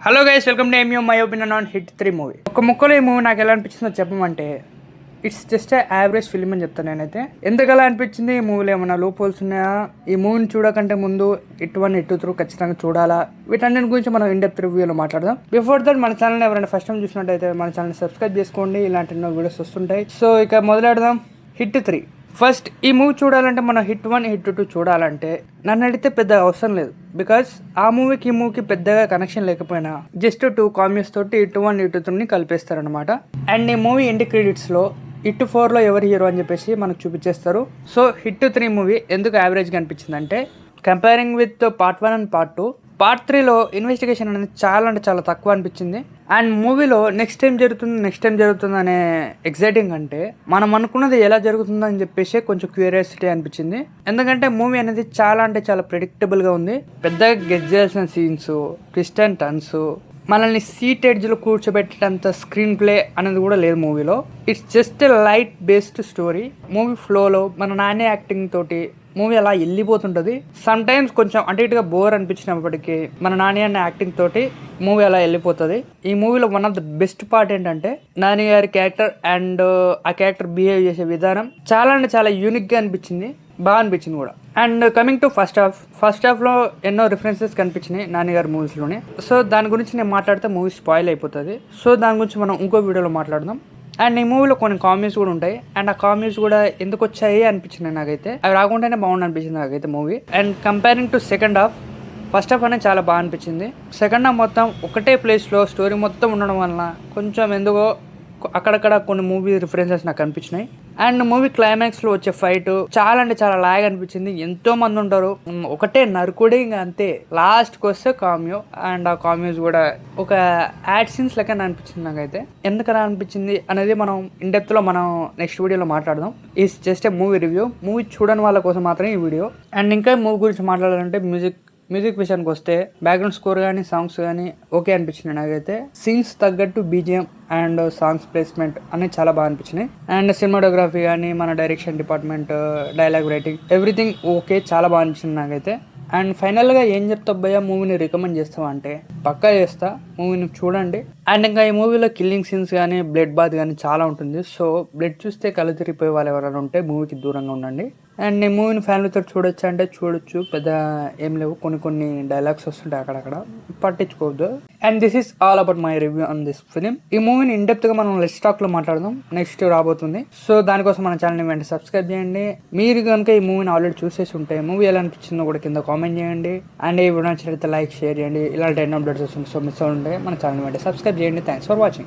Hello guys, welcome to Mu my opinion on hit 3 movie. ఒక ముక్కలో ఈ movie నాకు ఎలా అనిపించిందో చెప్పమంటే ఇట్స్ జస్ట్ యావరేజ్ ఫిల్మ్ అని చెప్తాను నేనైతే. ఎందుకలా అనిపించింది, ఈ మూవీలో ఏమన్నా లోపోల్స్ ఉన్నాయా, ఈ మూవీని చూడకంటే ముందు హిట్ 1 హిట్ 2 ఖచ్చితంగా చూడాలా, వీటన్నిటి గురించి మనం ఇన్ డెప్త్ రివ్యూలో మాట్లాడదాం. బిఫోర్ దట్ మన ఛానల్ ఎవరైనా ఫస్ట్ టైం చూసినట్టయితే మన ఛానల్ సబ్స్క్రైబ్ చేసుకోండి, ఇలాంటి ఎన్నో వీడియోస్ వస్తుంటాయి. సో ఇక మొదలెడదాం. హిట్ 3. ఫస్ట్ ఈ మూవీ చూడాలంటే మనం హిట్ 1 హిట్ 2 చూడాలంటే నన్ను అడిగితే పెద్ద అవసరం లేదు. బికాస్ ఆ మూవీకి ఈ మూవీకి పెద్దగా కనెక్షన్ లేకపోయినా జస్ట్ 2 కామెంట్స్ తోటి హిట్ 1 హిట్ 2ని కలిపేస్తారనమాట. అండ్ ఈ మూవీ ఎండ్ క్రెడిట్స్లో హిట్ 4లో ఎవరు హీరో అని చెప్పేసి మనకు చూపించేస్తారు. సో హిట్ 3 మూవీ ఎందుకు యావరేజ్గా అనిపించింది అంటే, comparing with part 1 and part 2, part 3లో ఇన్వెస్టిగేషన్ అనేది చాలా అంటే చాలా తక్కువ అనిపించింది. అండ్ మూవీలో నెక్స్ట్ టైం జరుగుతుంది అనే ఎక్సైటింగ్ అంటే మనం అనుకున్నది ఎలా జరుగుతుందో అని చెప్పేసి కొంచెం క్యూరియాసిటీ అనిపించింది. ఎందుకంటే మూవీ అనేది చాలా అంటే చాలా ప్రెడిక్టబుల్గా ఉంది. పెద్దగా గెస్ చేయాల్సిన సీన్స్, ట్విస్ట్ అండ్ టర్న్స్, మనల్ని సీట్ ఎడ్జ్లో కూర్చోబెట్టేంత స్క్రీన్ ప్లే అనేది కూడా లేదు మూవీలో. It's just light based story. Movie ఫ్లోలో మన నాని యాక్టింగ్ తోటి మూవీ అలా వెళ్ళిపోతుంటుంది. సమ్ టైమ్స్ కొంచెం అటు ఇటుగా బోర్ అనిపించినప్పటికీ మన నాని అన్న యాక్టింగ్ తోటి మూవీ అలా వెళ్ళిపోతుంది. ఈ మూవీలో one of the best part ఏంటంటే నాని గారి క్యారెక్టర్ అండ్ ఆ క్యారెక్టర్ బిహేవ్ చేసే విధానం చాలా అంటే చాలా యూనిక్గా అనిపించింది, బాగా అనిపించింది కూడా. అండ్ కమింగ్ టు ఫస్ట్ హాఫ్లో ఎన్నో రిఫరెన్సెస్ కనిపించినాయి నాని గారి మూవీస్లోనే. సో దాని గురించి నేను మాట్లాడితే మూవీ స్పాయిల్ అయిపోతుంది. సో దాని గురించి మనం ఇంకో వీడియోలో మాట్లాడదాం. అండ్ ఈ మూవీలో కొన్ని కామెంట్స్ కూడా ఉంటాయి. అండ్ ఆ కామెంట్స్ కూడా ఎందుకు వచ్చాయి అనిపించింది నాకైతే. అవి రాకుండానే బాగుండి అనిపించింది నాకైతే movie. And comparing to second half, first half అనేది చాలా బాగా అనిపించింది. సెకండ్ హాఫ్ మొత్తం ఒకటే ప్లేస్లో స్టోరీ మొత్తం ఉండడం వలన కొంచెం ఎందుకో అక్కడక్కడ కొన్ని మూవీ రిఫరెన్సెస్ నాకు అనిపించినాయి. అండ్ మూవీ క్లైమాక్స్లో వచ్చే ఫైట్ చాలా అంటే చాలా లాగ్ అనిపించింది. ఎంతో మంది ఉంటారు, ఒకటే నరుకుడే, ఇంకా అంతే. లాస్ట్కి వస్తే కామియో, అండ్ ఆ కామియోస్ కూడా ఒక యాడ్ సీన్స్ లెక్క అనిపించింది నాకైతే. ఎందుకలా అనిపించింది అనేది మనం ఇన్ డెప్త్లో మనం నెక్స్ట్ వీడియోలో మాట్లాడదాం. Is just a movie review. Movie చూడని వాళ్ళ కోసం మాత్రమే ఈ వీడియో. అండ్ ఇంకా మూవీ గురించి మాట్లాడాలంటే మ్యూజిక్ విషయానికి వస్తే బ్యాక్గ్రౌండ్ స్కోర్ కానీ సాంగ్స్ కానీ ఓకే అనిపించింది నాకైతే. సీన్స్ తగ్గట్టు బీజిఎం అండ్ సాంగ్స్ ప్లేస్మెంట్ అనేది చాలా బాగా అనిపించినాయి. అండ్ సినిమాటోగ్రఫీ కానీ మన direction department, dialogue writing, everything okay, చాలా బాగా అనిపించింది నాకైతే. అండ్ ఫైనల్గా ఏం చెప్తావు భయ్యా, మూవీని రికమెండ్ చేస్తావా అంటే పక్కా చేస్తా, మూవీని చూడండి. అండ్ ఇంకా ఈ మూవీలో కిల్లింగ్ సీన్స్ కానీ బ్లడ్ బాత్ కానీ చాలా ఉంటుంది. సో బ్లడ్ చూస్తే కళ్ళు తిరిగిపోయే వాళ్ళు ఎవరైనా ఉంటే మూవీకి దూరంగా ఉండండి. అండ్ ఈ మూవీని ఫ్యామిలీతో చూడొచ్చు అంటే చూడొచ్చు, పెద్ద ఏం లేవు, కొన్ని డైలాగ్స్ వస్తుంటాయి అక్కడక్కడ, పట్టించుకోవద్దు. And this is all about my review on this film. ఈ మూవీని ఇన్ డెప్త్ గా మనం లెట్స్ టాక్ లో మాట్లాడదాం, నెక్స్ట్ రాబోతుంది. సో దానికోసం మన ఛానల్ వెంటనే సబ్స్క్రైబ్ చేయండి. మీరు కనుక ఈ మూవీని ఆల్రెడీ చూసేసి ఉంటే మూవీ ఎలా అనిపించిందో కూడా కింద కామెంట్ చేయండి. అండ్ ఈ వీడియో నచ్చినట్లయితే లైక్, షేర్ చేయండి. ఇలాంటి ఎన్నో అప్డేట్స్ వస్తుంది. సో మిస్ అవుతుంటే మన ఛానల్ వెంటనే సబ్స్క్రైబ్ చేయండి. Thanks for watching.